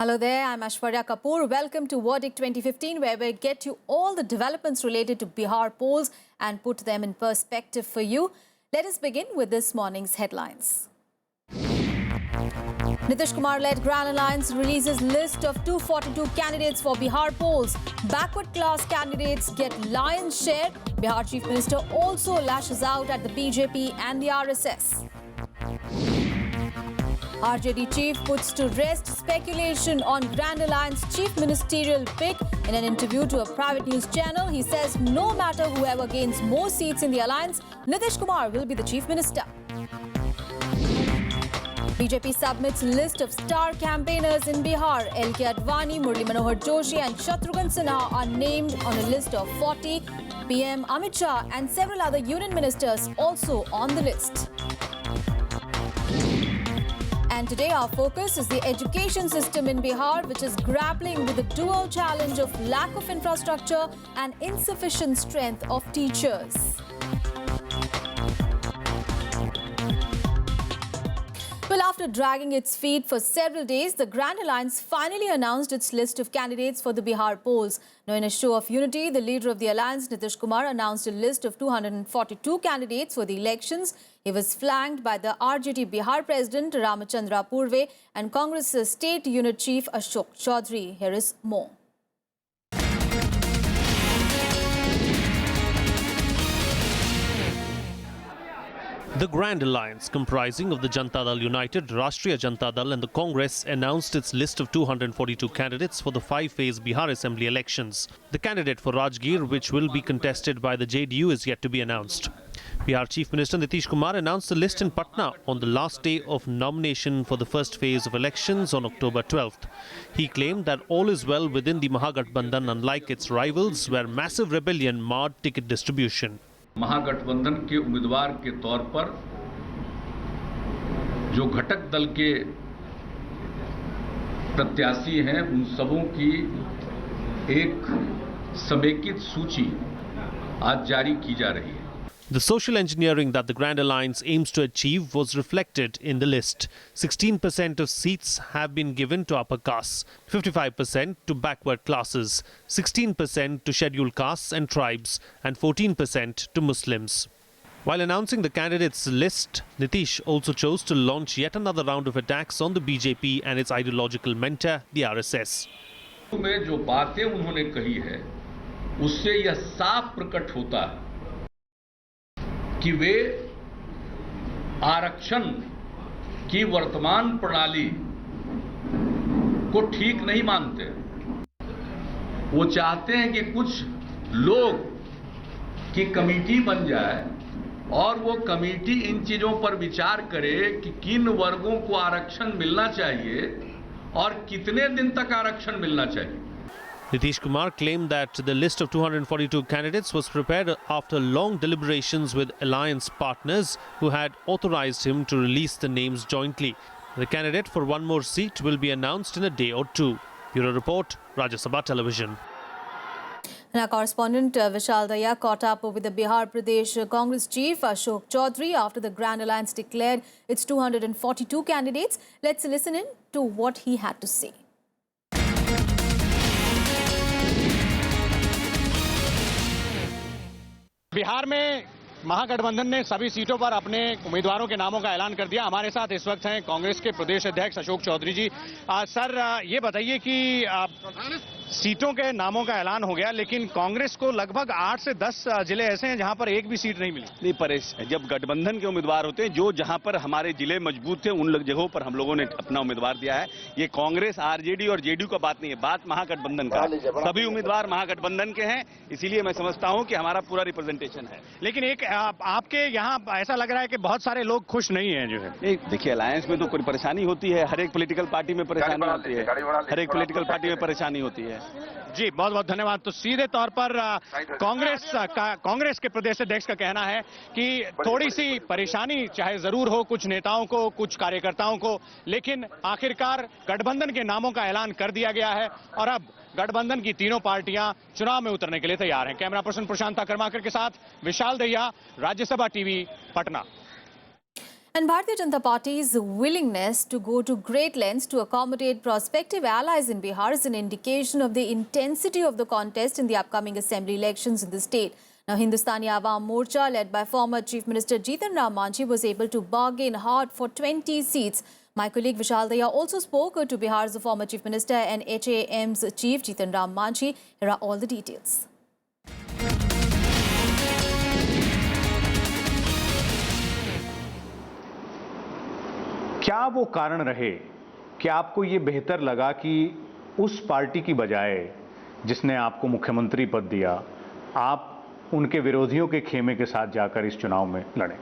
Hello there, I'm Ashwarya Kapoor. Welcome to Verdict 2015, where we get you all the developments related to Bihar polls and put them in perspective for you. Let us begin with this morning's headlines. Nitish Kumar-led Grand Alliance releases list of 242 candidates for Bihar polls. Backward class candidates get lion's share. Bihar Chief Minister also lashes out at the BJP and the RSS. RJD chief puts to rest speculation on Grand Alliance chief ministerial pick. In an interview to a private news channel, he says no matter whoever gains more seats in the alliance, Nitish Kumar will be the chief minister. BJP submits list of star campaigners in Bihar. LK Advani, Murli Manohar Joshi and Shatrughan Sinha are named on a list of 40. PM Amit Shah and several other union ministers also on the list. And today our focus is the education system in Bihar, which is grappling with the dual challenge of lack of infrastructure and insufficient strength of teachers. Well, after dragging its feet for several days, the Grand Alliance finally announced its list of candidates for the Bihar polls. Now, in a show of unity, the leader of the alliance, Nitish Kumar, announced a list of 242 candidates for the elections. He was flanked by the RJD Bihar President Ramachandra Purve and Congress State Unit Chief Ashok Chaudhary. Here is more. The Grand Alliance, comprising of the Janata Dal United, Rashtriya Janata Dal and the Congress, announced its list of 242 candidates for the five-phase Bihar Assembly elections. The candidate for Rajgir, which will be contested by the JDU, is yet to be announced. Bihar Chief Minister Nitish Kumar announced the list in Patna on the last day of nomination for the first phase of elections on October 12th. He claimed that all is well within the Mahagathbandhan, unlike its rivals, where massive rebellion marred ticket distribution. महागठबंधन के उम्मीदवार के तौर पर जो घटक दल के प्रत्याशी हैं उन सबों की एक समेकित सूची आज जारी की जा रही है. The social engineering that the Grand Alliance aims to achieve was reflected in the list. 16% of seats have been given to upper castes, 55% to backward classes, 16% to scheduled castes and tribes, and 14% to Muslims. While announcing the candidates list, Nitish also chose to launch yet another round of attacks on the BJP and its ideological mentor, the RSS. में जो बातें उन्होंने कही है, उससे यह साफ प्रकट होता है कि वे आरक्षण की वर्तमान प्रणाली को ठीक नहीं मानते. वो चाहते हैं कि कुछ लोग की कमेटी बन जाए और वो कमेटी इन चीजों पर विचार करे कि किन वर्गों को आरक्षण मिलना चाहिए और कितने दिन तक आरक्षण मिलना चाहिए. Nitish Kumar claimed that the list of 242 candidates was prepared after long deliberations with alliance partners who had authorized him to release the names jointly. The candidate for one more seat will be announced in a day or two. Bureau Report, Rajya Sabha Television. And our correspondent Vishal Daya caught up with the Bihar Pradesh Congress chief Ashok Chaudhary after the Grand Alliance declared its 242 candidates. Let's listen in to what he had to say. Bihar में महागठबंधन ने सभी सीटों पर अपने उम्मीदवारों के नामों का ऐलान कर दिया. हमारे साथ इस वक्त हैं कांग्रेस के प्रदेश अध्यक्ष अशोक चौधरी जी. सर, ये बताइए कि सीटों के नामों का ऐलान हो गया, लेकिन कांग्रेस को लगभग 8 से 10 जिले ऐसे हैं जहां पर एक भी सीट नहीं मिली. नहीं परेश, जब गठबंधन के उम्मीदवार होते हैं, जो जहां पर हमारे जिले मजबूत थे उन जगहों पर हम लोगों ने अपना उम्मीदवार दिया है. ये कांग्रेस, आरजेडी और जेडीयू का बात नहीं है, बात महागठबंधन का. सभी उम्मीदवार महागठबंधन के हैं, इसीलिए मैं समझता हूं कि हमारा पूरा रिप्रेजेंटेशन है. लेकिन एक आपके यहाँ ऐसा लग रहा है कि बहुत सारे लोग खुश नहीं है जो है. देखिए, अलायंस में तो कोई परेशानी होती है, हर एक पॉलिटिकल पार्टी में परेशानी होती है, हर एक पॉलिटिकल पार्टी में परेशानी होती है. जी, बहुत बहुत धन्यवाद. तो सीधे तौर पर कांग्रेस के प्रदेश अध्यक्ष का कहना है कि थोड़ी सी परेशानी चाहे जरूर हो कुछ नेताओं को, कुछ कार्यकर्ताओं को, लेकिन आखिरकार गठबंधन के नामों का ऐलान कर दिया गया है और अब गठबंधन की तीनों पार्टियां चुनाव में उतरने के लिए तैयार हैं. कैमरा पर्सन प्रशांत कर्माकर के साथ Vishal Dahiya, Rajya Sabha TV, Patna. And Bharatiya Janata Party's willingness to go to great lengths to accommodate prospective allies in Bihar is an indication of the intensity of the contest in the upcoming assembly elections in the state. Now, Hindustani Awam Morcha, led by former Chief Minister Jitan Ram Manjhi, was able to bargain hard for 20 seats. My colleague Vishal Daya also spoke to Bihar's former Chief Minister and HAM's Chief Jitan Ram Manjhi. Here are all the details. क्या वो कारण रहे कि आपको ये बेहतर लगा कि उस पार्टी की बजाय जिसने आपको मुख्यमंत्री पद दिया, आप उनके विरोधियों के खेमे के साथ जाकर इस चुनाव में लड़ें?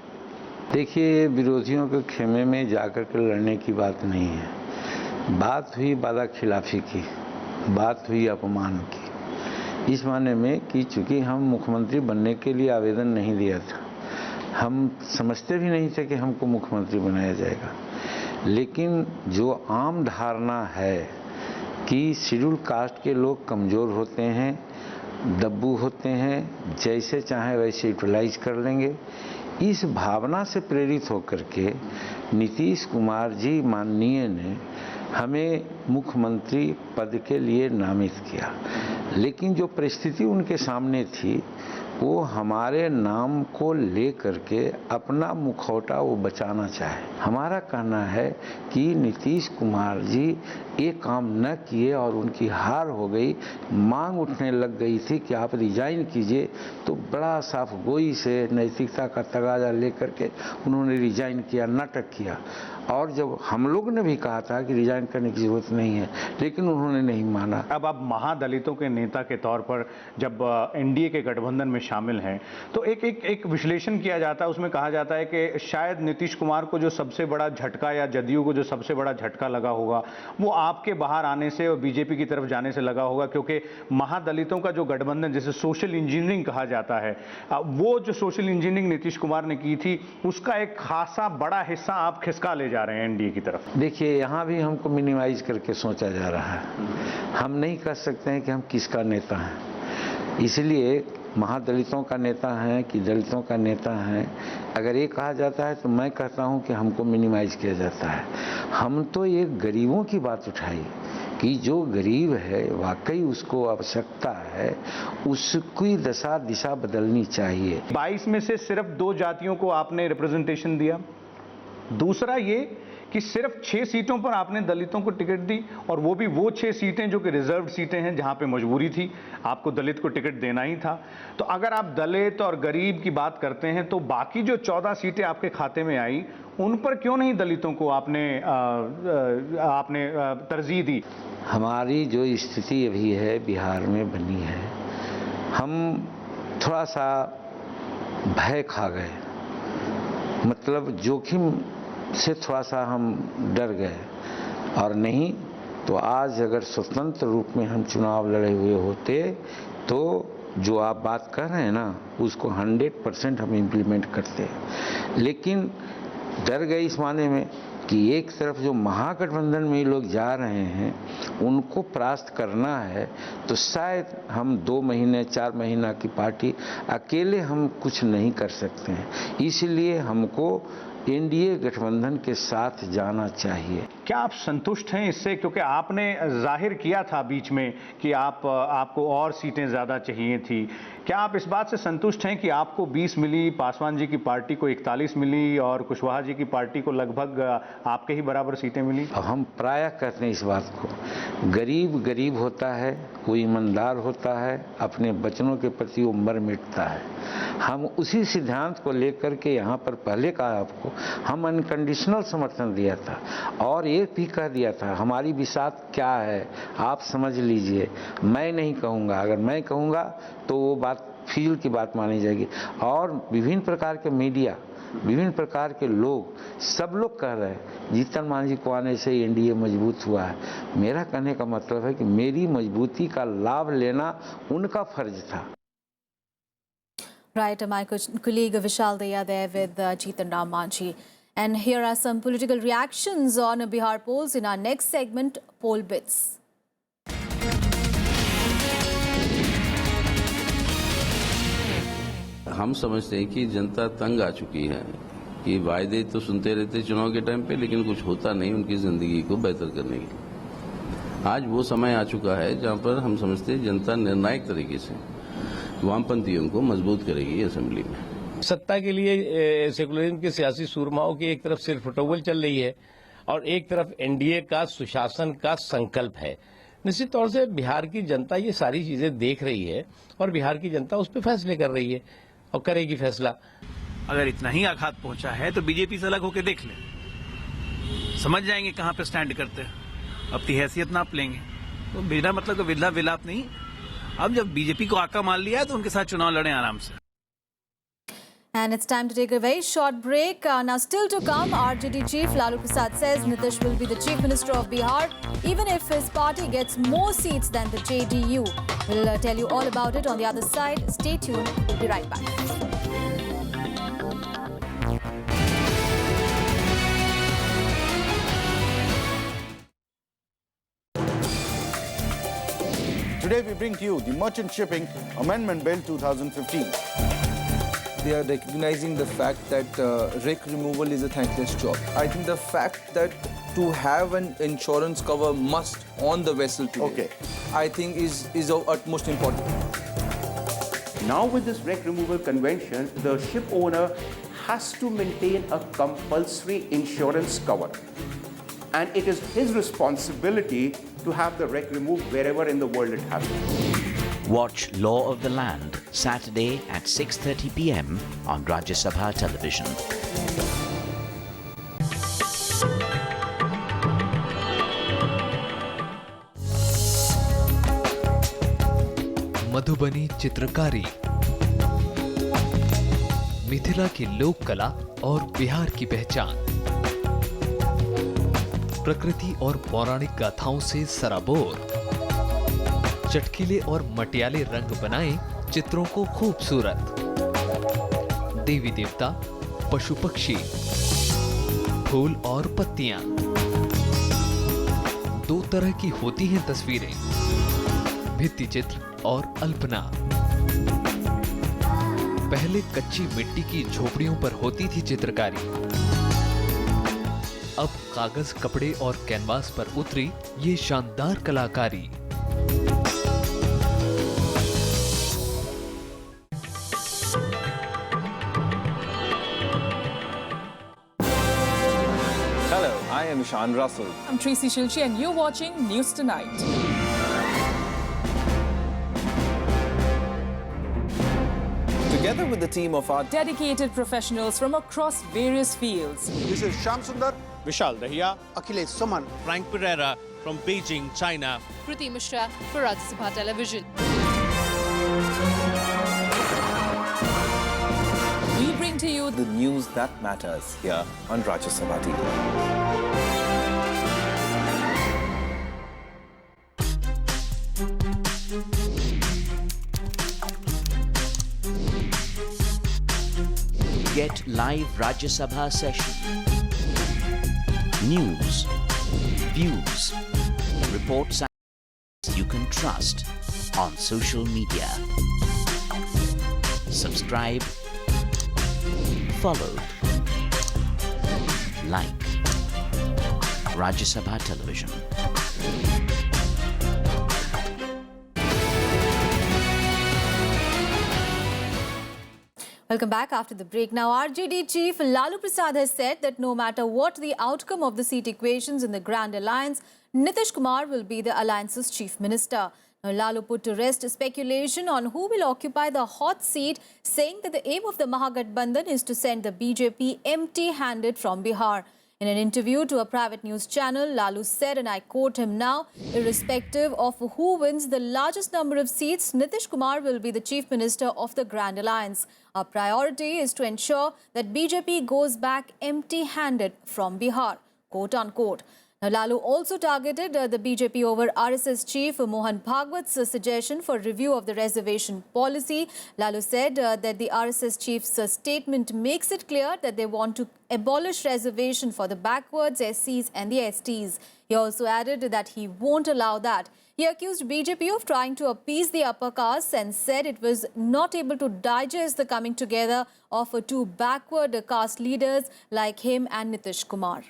देखिए, विरोधियों के खेमे में जाकर के लड़ने की बात नहीं है। बात हुई वादा खिलाफी की, बात हुई अपमान की। इस माने में कि चूंकि हम मुख्यमंत्री बनने के लिए आवेदन नहीं दिया था, हम समझते भी नहीं थे कि हमको मुख्यमंत्री बनाया जाएगा, लेकिन जो आम धारणा है कि शेड्यूल कास्ट के लोग कमज़ोर होते हैं, दब्बू होते हैं, जैसे चाहे वैसे यूटिलाइज कर लेंगे, इस भावना से प्रेरित होकर के नीतीश कुमार जी माननीय ने हमें मुख्यमंत्री पद के लिए नामित किया। लेकिन जो परिस्थिति उनके सामने थी, वो हमारे नाम को ले करके अपना मुखौटा वो बचाना चाहे। हमारा कहना है कि नीतीश कुमार जी ये काम न किए और उनकी हार हो गई, मांग उठने लग गई थी कि आप रिजाइन कीजिए, तो बड़ा साफ गोई से नैतिकता का तगाजा लेकर के उन्होंने रिजाइन किया, नाटक किया। और जब हम लोग ने भी कहा था कि रिजाइन करने की जरूरत नहीं है, लेकिन उन्होंने नहीं माना। अब आप महादलितों के नेता के तौर पर जब एनडीए के गठबंधन में शामिल हैं, तो एक विश्लेषण किया जाता है, उसमें कहा जाता है कि शायद नीतीश कुमार को जो सबसे बड़ा झटका या जदयू को जो सबसे बड़ा झटका लगा होगा, वो आपके बाहर आने से और बीजेपी की तरफ जाने से लगा होगा, क्योंकि महादलितों का जो गठबंधन, जिसे सोशल इंजीनियरिंग कहा जाता है, वो जो सोशल इंजीनियरिंग नीतीश कुमार ने की थी, उसका एक खासा बड़ा हिस्सा आप खिसका ले जा रहे हैं एनडीए की तरफ। देखिए, यहाँ भी हमको मिनिमाइज करके सोचा जा रहा है। हम नहीं कह सकते हैं कि हम किसका नेता हैं, इसलिए महादलितों का नेता हैं कि दलितों का नेता हैं, अगर ये कहा जाता है तो मैं कहता हूँ कि हमको मिनिमाइज किया जाता है। हम तो ये गरीबों की बात उठाई कि जो गरीब है वाकई उसको आवश्यकता है, उसकी दशा दिशा बदलनी चाहिए। 22 में से सिर्फ 2 जातियों को आपने रिप्रेजेंटेशन दिया। दूसरा ये कि सिर्फ 6 सीटों पर आपने दलितों को टिकट दी, और वो भी वो 6 सीटें जो कि रिजर्व्ड सीटें हैं, जहां पे मजबूरी थी, आपको दलित को टिकट देना ही था। तो अगर आप दलित और गरीब की बात करते हैं, तो बाकी जो 14 सीटें आपके खाते में आई, उन पर क्यों नहीं दलितों को आपने तरजीह दी? हमारी जो स्थिति अभी है बिहार में बनी है, हम थोड़ा सा भय खा गए, मतलब जोखिम से थोड़ा सा हम डर गए, और नहीं तो आज अगर स्वतंत्र रूप में हम चुनाव लड़े हुए होते तो जो आप बात कर रहे हैं ना, उसको 100% हम इम्प्लीमेंट करते। लेकिन डर गए इस माने में कि एक तरफ जो महागठबंधन में लोग जा रहे हैं, उनको परास्त करना है, तो शायद हम 2 महीने 4 महीना की पार्टी अकेले हम कुछ नहीं कर सकते हैं, इसलिए हमको एनडीए गठबंधन के साथ जाना चाहिए। क्या आप संतुष्ट हैं इससे? क्योंकि आपने जाहिर किया था बीच में कि आपको और सीटें ज़्यादा चाहिए थी। क्या आप इस बात से संतुष्ट हैं कि आपको 20 मिली, पासवान जी की पार्टी को 41 मिली और कुशवाहा जी की पार्टी को लगभग आपके ही बराबर सीटें मिली? हम प्रायः कहते हैं इस बात को, गरीब गरीब होता है, कोई ईमानदार होता है, अपने बचनों के प्रति वो मर मिटता है। हम उसी सिद्धांत को लेकर के यहाँ पर पहले कहा आपको, हम अनकंडीशनल समर्थन दिया था, और ये भी कह दिया था हमारी विसात क्या है आप समझ लीजिए। मैं नहीं कहूँगा, अगर मैं कहूँगा तो वो बात फील की बात मानी जाएगी। और विभिन्न प्रकार के मीडिया, विभिन्न प्रकार के लोग, सब लोग कह रहे हैं जीतन मांझी को आने से एनडीए मजबूत हुआ है। मेरा कहने का मतलब है कि मेरी मजबूती का लाभ लेना उनका फर्ज था। Right, my colleague Vishal Daya there with Jitan Ram Manjhi. And here are some political reactions on Bihar polls in our next segment, Poll Bits. हम समझते हैं कि जनता तंग आ चुकी है कि वायदे तो सुनते रहते चुनाव के टाइम पे, लेकिन कुछ होता नहीं उनकी जिंदगी को बेहतर करने के लिए। आज वो समय आ चुका है जहां पर हम समझते हैं जनता निर्णायक तरीके से वामपंथियों को मजबूत करेगी असेंबली में। सत्ता के लिए सेकुलरिज्म के सियासी सूरमाओं की एक तरफ सिर्फ फटोवल चल रही है और एक तरफ एनडीए का सुशासन का संकल्प है। निश्चित तौर से बिहार की जनता ये सारी चीजें देख रही है और बिहार की जनता उस पर फैसले कर रही है और करेगी फैसला। अगर इतना ही आघात पहुंचा है तो बीजेपी से अलग होकर देख ले, समझ जाएंगे कहां पे स्टैंड करते हैं, अपनी हैसियत नाप लेंगे। तो बिना मतलब का विला विलाप नहीं। अब जब बीजेपी को आका मान लिया है तो उनके साथ चुनाव लड़े आराम से। And it's time to take a very short break. Now, still to come, RJD chief Lalu Prasad says Nitish will be the chief minister of Bihar, even if his party gets more seats than the JDU. We'll tell you all about it on the other side. Stay tuned. We'll be right back. Today we bring to you the Merchant Shipping Amendment Bill 2015. They are recognizing the fact that wreck removal is a thankless job. I think the fact that to have an insurance cover must on the vessel today, I think is of utmost importance. Now with this wreck removal convention, the ship owner has to maintain a compulsory insurance cover. And it is his responsibility to have the wreck removed wherever in the world it happens. Watch Law of the Land, Saturday at 6:30 p.m. on Rajya Sabha television. Madhubani चित्रकारी, मिथिला की लोक कला और बिहार की पहचान, प्रकृति और पौराणिक गाथाओं से सराबोर, चटकीले और मटियाले रंग बनाए चित्रों को खूबसूरत, देवी देवता, पशु पक्षी, फूल और पत्तियां। दो तरह की होती हैं तस्वीरें, भित्ति चित्र और अल्पना। पहले कच्ची मिट्टी की झोपड़ियों पर होती थी चित्रकारी, अब कागज, कपड़े और कैनवास पर उतरी ये शानदार कलाकारी। Hello, I am Ishan Russell. I'm Tracy Shilchi and you're watching News Tonight. Together with the team of our Dedicated professionals from across various fields. This is Shyam Sundar, Vishal Dahiya, Akhilesh Suman, Frank Pereira from Beijing, China. Kriti Mishra for Rajya Sabha Television. We bring to you the news that matters here on Rajya Sabha TV. Get live Rajya Sabha session. News, views, reports you can trust on social media. Subscribe, follow, like Rajya Sabha Television. Welcome back after the break. Now, RJD chief Lalu Prasad has said that no matter what the outcome of the seat equations in the Grand Alliance, Nitish Kumar will be the alliance's chief minister. Now, Lalu put to rest speculation on who will occupy the hot seat, saying that the aim of the Mahagathbandhan is to send the BJP empty-handed from Bihar. In an interview to a private news channel, Lalu said, and I quote him now, irrespective of who wins the largest number of seats, Nitish Kumar will be the chief minister of the Grand Alliance. Our priority is to ensure that BJP goes back empty-handed from Bihar, quote unquote. Now, Lalu also targeted the BJP over RSS chief Mohan Bhagwat's suggestion for review of the reservation policy. Lalu said that the RSS chief's statement makes it clear that they want to abolish reservation for the backwards, SCs and the STs. He also added that he won't allow that. He accused BJP of trying to appease the upper castes and said it was not able to digest the coming together of two backward caste leaders like him and Nitish Kumar.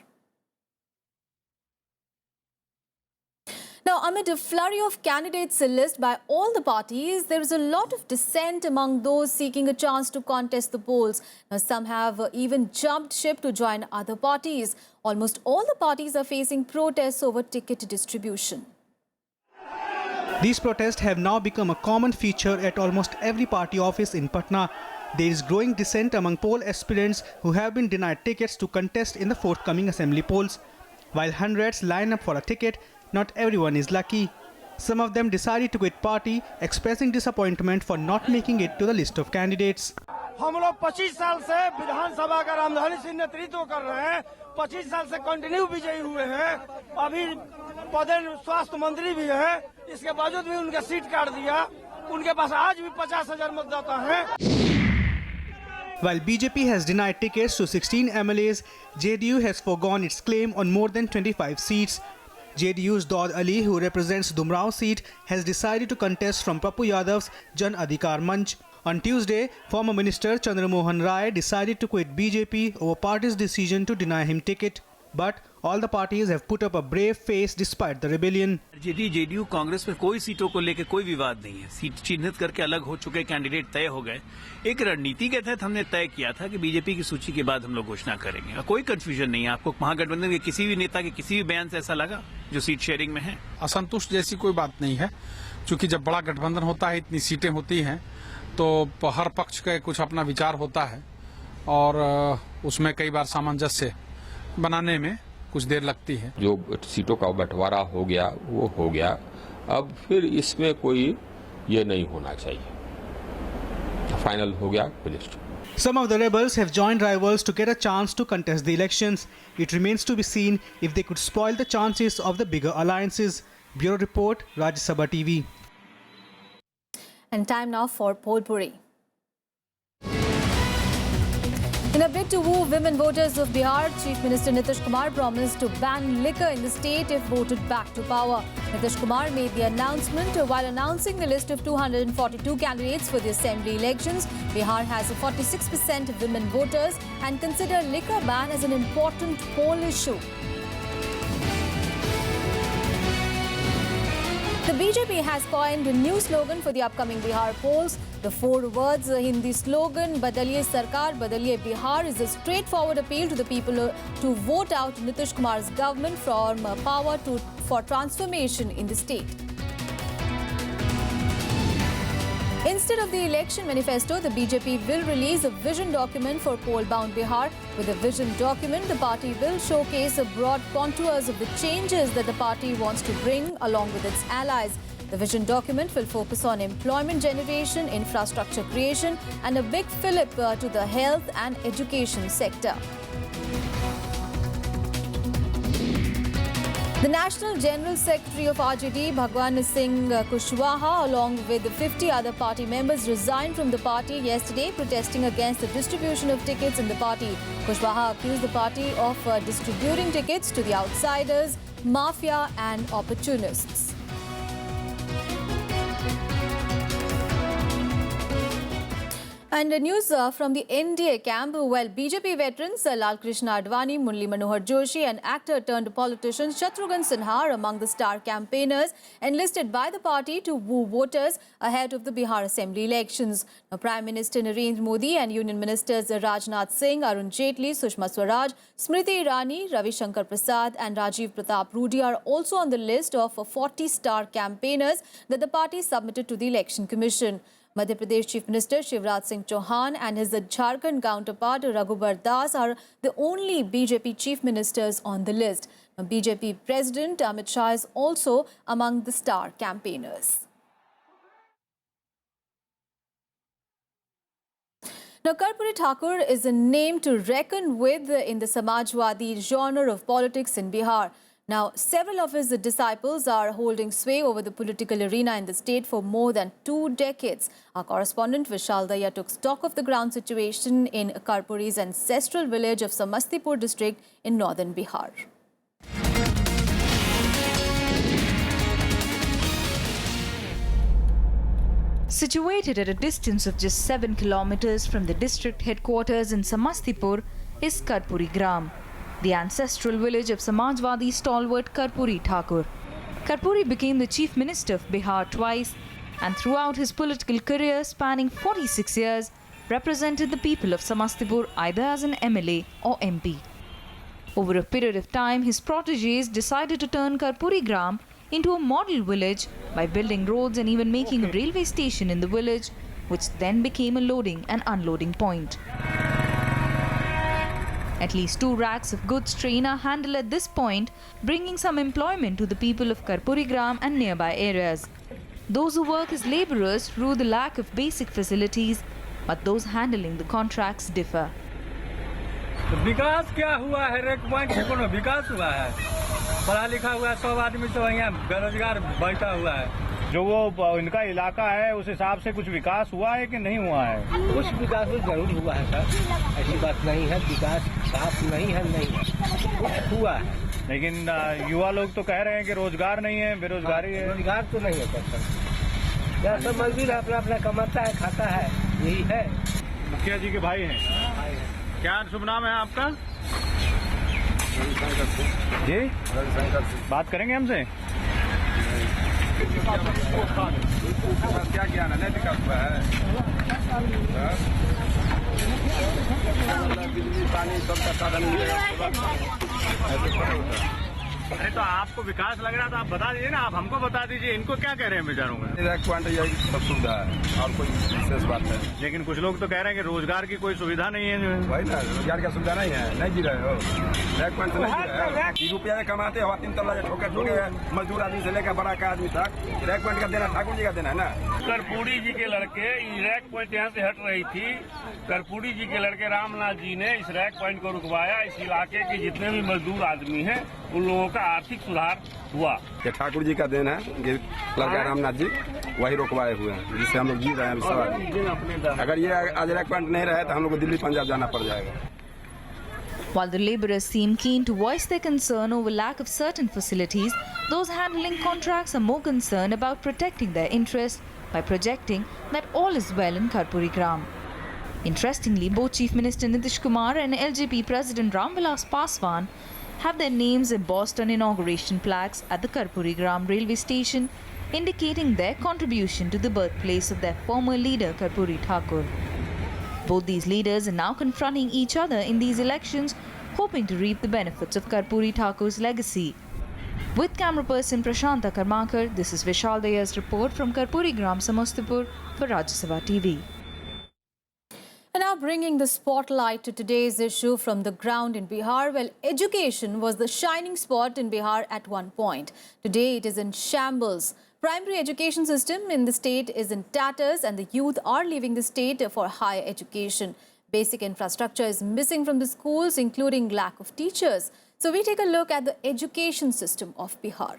Now, amid a flurry of candidates list by all the parties, there is a lot of dissent among those seeking a chance to contest the polls. Now, some have even jumped ship to join other parties. Almost all the parties are facing protests over ticket distribution. These protests have now become a common feature at almost every party office in Patna. There is growing dissent among poll aspirants who have been denied tickets to contest in the forthcoming assembly polls. While hundreds line up for a ticket, not everyone is lucky. Some of them decided to quit party, expressing disappointment for not making it to the list of candidates. हम लोग 25 साल से विधानसभा का रामधारी सिंह नेतृत्व कर रहे हैं, 25 साल से कंटिन्यू विजयी हुए हैं, अभी पद स्वास्थ्य मंत्री भी है, इसके बावजूद भी उनका सीट काट दिया, उनके पास आज भी 50,000 मतदाता हैं। While BJP has denied tickets to 16 MLAs, JDU has foregone its claim on more than 25 seats. JDU's Daud Ali, who represents Dumrao seat, has decided to contest from Papu Yadav's Jan Adhikar Manch. On Tuesday, former Minister Chandramohan Rai decided to quit BJP over party's decision to deny him ticket. But all the parties have put up a brave face despite the rebellion. JDU Congress में कोई सीटों को लेकर कोई विवाद नहीं है। Seat चिन्हित करके अलग हो चुके कैंडिडेट तय हो गए। एक रणनीति के तहत हमने तय किया था कि बीजेपी की सूची के बाद हम लोग घोषणा करेंगे। कोई कंफ्यूजन नहीं है। आपको महागठबंधन के किसी भी नेता के किसी भी बयान से ऐसा लगा जो सीट शेयरिंग में है? असंतुष्ट जैसी कोई बात नहीं है, क्योंकि जब बड़ा गठबंधन होता है, इतनी सीटें होती हैं, तो हर पक्ष का कुछ अपना विचार होता है और उसमें कई बार सामंजस्य बनाने में कुछ देर लगती है। जो सीटों का बंटवारा हो गया वो हो गया, अब फिर इसमें कोई ये नहीं होना चाहिए। फाइनल हो गया, finished. Some of the rebels have joined rivals to get a chance to contest the elections. It remains to be seen if they could spoil the chances of the bigger alliances. Bureau Report, Rajya Sabha TV. And time now for Polpuri. In a bid to woo women voters of Bihar, Chief Minister Nitish Kumar promised to ban liquor in the state if voted back to power. Nitish Kumar made the announcement while announcing the list of 242 candidates for the assembly elections. Bihar has 46% women voters and consider liquor ban as an important poll issue. The BJP has coined a new slogan for the upcoming Bihar polls. The 4 words Hindi slogan "Badaliye Sarkar, Badaliye Bihar" is a straightforward appeal to the people to vote out Nitish Kumar's government from power for transformation in the state. Instead of the election manifesto, the BJP will release a vision document for poll-bound Bihar. With the vision document, the party will showcase broad contours of the changes that the party wants to bring along with its allies. The vision document will focus on employment generation, infrastructure creation, and a big fillip to the health and education sector. The National General Secretary of RJD, Bhagwan Singh Kushwaha, along with 50 other party members, resigned from the party yesterday, protesting against the distribution of tickets in the party. Kushwaha accused the party of distributing tickets to the outsiders, mafia and opportunists. And news from the NDA camp, while BJP veterans Lal Krishna Advani, Murli Manohar Joshi and actor turned politician Shatrughan Sinha are among the star campaigners enlisted by the party to woo voters ahead of the Bihar Assembly elections. Now, Prime Minister Narendra Modi and Union Ministers Rajnath Singh, Arun Jaitley, Sushma Swaraj, Smriti Irani, Ravi Shankar Prasad and Rajiv Pratap Rudy are also on the list of 40 star campaigners that the party submitted to the Election Commission. Madhya Pradesh Chief Minister Shivraj Singh Chauhan and his Jharkhand counterpart Raghubar Das are the only BJP chief ministers on the list. Now, BJP President Amit Shah is also among the star campaigners. Now, Karpuri Thakur is a name to reckon with in the Samajwadi genre of politics in Bihar. Now, several of his disciples are holding sway over the political arena in the state for more than 2 decades. Our correspondent Vishal Daya took stock of the ground situation in Karpuri's ancestral village of Samastipur district in northern Bihar. Situated at a distance of just 7 kilometers from the district headquarters in Samastipur is Karpuri Gram, the ancestral village of Samajwadi stalwart Karpuri Thakur. Karpuri became the Chief Minister of Bihar twice and throughout his political career spanning 46 years, represented the people of Samastipur either as an MLA or MP. Over a period of time, his proteges decided to turn Karpuri Gram into a model village by building roads and even making a railway station in the village, which then became a loading and unloading point. At least 2 racks of goods train are handled at this point, bringing some employment to the people of Karpuri Gram and nearby areas. Those who work as labourers rue the lack of basic facilities, but those handling the contracts differ. विकास क्या हुआ है? Rake point से कोनो विकास हुआ है? पढ़ा लिखा हुआ सब आदमी तो यहाँ बेरोजगार बैठा हुआ है। जो वो इनका इलाका है उस हिसाब से कुछ विकास हुआ है कि नहीं हुआ है? कुछ विकास जरूर हुआ है सर, ऐसी बात नहीं है। विकास साफ नहीं है, कुछ हुआ है। लेकिन युवा लोग तो कह रहे हैं कि रोजगार नहीं है, बेरोजगारी है। रोजगार तो नहीं है सर, यह सब मजदूर अपना अपना कमाता है, खाता है, यही है। मुखिया जी के भाई हैं। क्या शुभ नाम है आपका? जी बात करेंगे हमसे। क्या ज्ञान है? नहीं विकास हुआ है। बिजली पानी सबका साधन अरे तो आपको विकास लग रहा था, आप बता दीजिए ना, आप हमको बता दीजिए, इनको क्या कह रहे हैं बेचारों में? रैक पॉइंट यही सब सुविधा है और कोई विशेष बात है। लेकिन कुछ लोग तो कह रहे हैं कि रोजगार की कोई सुविधा नहीं है। वही ना, रोजगार का सुविधा नहीं है, नहीं जी रहे हो। रैक पॉइंट से नहीं जी रहे हो। 2 रुपया कमाते हो, 3 तल्ला ठोके मजदूर आदमी से लेकर बड़ा का आदमी तक। रैक पॉइंट का देना ठाकुर जी का देना है ना। कर्पूरी जी के लड़के रैक पॉइंट यहाँ से हट रही थी, कर्पूरी जी के लड़के रामनाथ जी ने इस रैक पॉइंट को रुकवाया। इस इलाके के जितने भी मजदूर आदमी हैं उन लोगों का आर्थिक सुधार हुआ। ये ठाकुर जी का देन है, ये लड़का रामनाथ जी वही रोकवाए हुए हैं, जिससे हम लोग जी रहे हैं सब। अगर ये आज रैक पॉइंट नहीं रहे तो हम लोग को दिल्ली पंजाब जाना पड़ जाएगा। While the labourers seem keen to voice their concern over lack of certain facilities, those handling contracts are more concerned about protecting their interests by projecting that all is well in Karpuri Gram. Interestingly, both Chief Minister Nitish Kumar and LJP President Ramvilas Paswan have their names embossed on inauguration plaques at the Karpuri Gram railway station, indicating their contribution to the birthplace of their former leader Karpuri Thakur. Both these leaders are now confronting each other in these elections, hoping to reap the benefits of Karpuri Thakur's legacy. With camera person Prashanta Karmakar, this is Vishal Daya's report from Karpuri Gram, Samastipur for Rajya Sabha TV. And now bringing the spotlight to today's issue from the ground in Bihar. Well, education was the shining spot in Bihar at one point. Today it is in shambles. Primary education system in the state is in tatters and the youth are leaving the state for higher education. Basic infrastructure is missing from the schools, including lack of teachers. So we take a look at the education system of Bihar.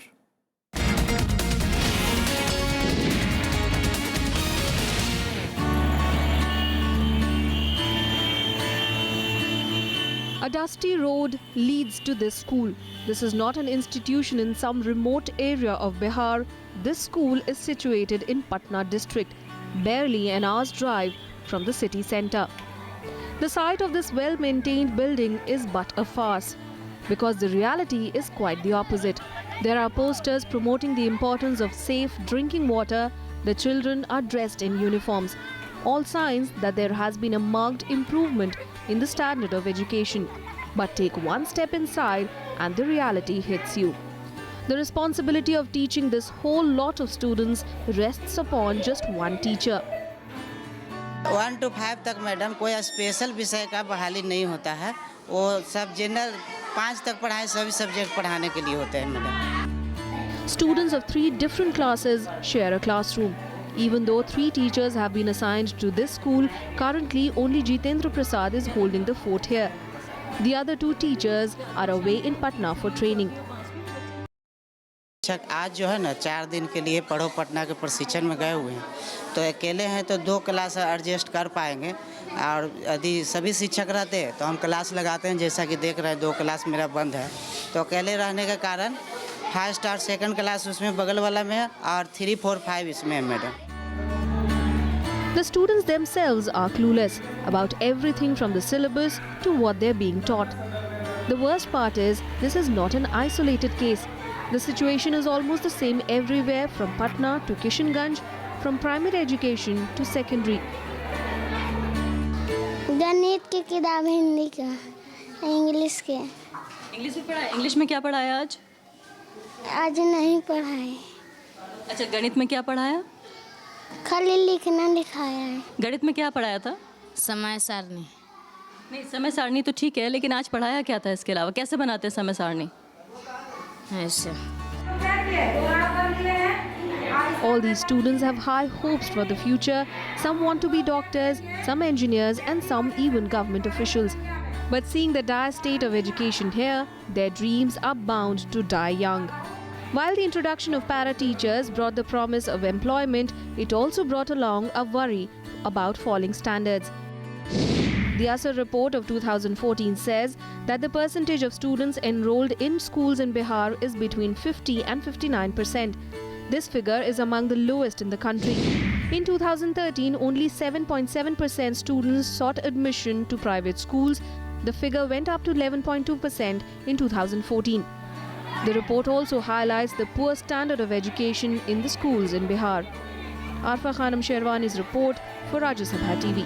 A dusty road leads to this school. This is not an institution in some remote area of Bihar. This school is situated in Patna district, barely an hour's drive from the city centre. The sight of this well-maintained building is but a farce, because the reality is quite the opposite. There are posters promoting the importance of safe drinking water. The children are dressed in uniforms. All signs that there has been a marked improvement in the standard of education. But take one step inside and the reality hits you. The responsibility of teaching this whole lot of students rests upon just one teacher. 1 to 5 तक madam कोई special विषय का बहाली नहीं होता है, वो सब जनरल 5 तक पढ़ाए सभी सब्जेक्ट पढ़ाने के लिए होते हैं madam. Students of 3 different classes share a classroom. Even though 3 teachers have been assigned to this school, currently only Jitendra Prasad is holding the fort here. The other 2 teachers are away in Patna for training. आज जो है ना 4 दिन के लिए पढ़ो पटना के प्रशिक्षण में गए हुए हैं, तो अकेले हैं तो 2 क्लास एडजस्ट कर पाएंगे, और यदि सभी शिक्षक रहते हैं तो हम क्लास लगाते हैं। जैसा कि देख रहे हैं 2 क्लास मेरा बंद है, तो अकेले रहने के कारण फर्स्ट और सेकंड क्लास उसमें बगल वाला में है और 3, 4, 5 इसमें है madam. The students themselves are clueless about everything from the syllabus to what they're being taught. The worst part is, this is not an isolated case. The situation is almost the same everywhere from Patna to Kishanganj, from primary education to secondary. गणित की किताब, हिंदी का, English के। English में पढ़ा? English में क्या पढ़ाया आज? आज नहीं पढ़ाए। अच्छा, गणित में क्या पढ़ाया? खाली लिखना लिखाया है। गणित में क्या पढ़ाया था? समय सारणी। नहीं, समय सारणी तो ठीक है, लेकिन आज पढ़ाया क्या था इसके अलावा? कैसे बनाते हैं समय सारणी? ऐसे। All these students have high hopes for the future. Some want to be doctors, some engineers, and some even government officials. But seeing the dire state of education here, their dreams are bound to die young. While the introduction of para-teachers brought the promise of employment, it also brought along a worry about falling standards. The ASER report of 2014 says that the percentage of students enrolled in schools in Bihar is between 50 and 59%. This figure is among the lowest in the country. In 2013, only 7.7% students sought admission to private schools. The figure went up to 11.2% in 2014. The report also highlights the poor standard of education in the schools in Bihar. Arfa Khanam Sherwani's report for Rajya Sabha TV.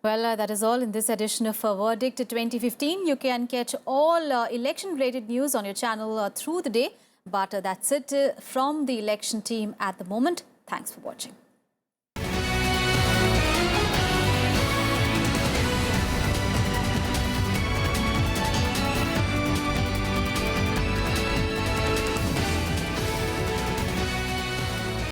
Well, that is all in this edition of Verdict 2015. You can catch all election-related news on your channel through the day. But that's it from the election team at the moment. Thanks for watching.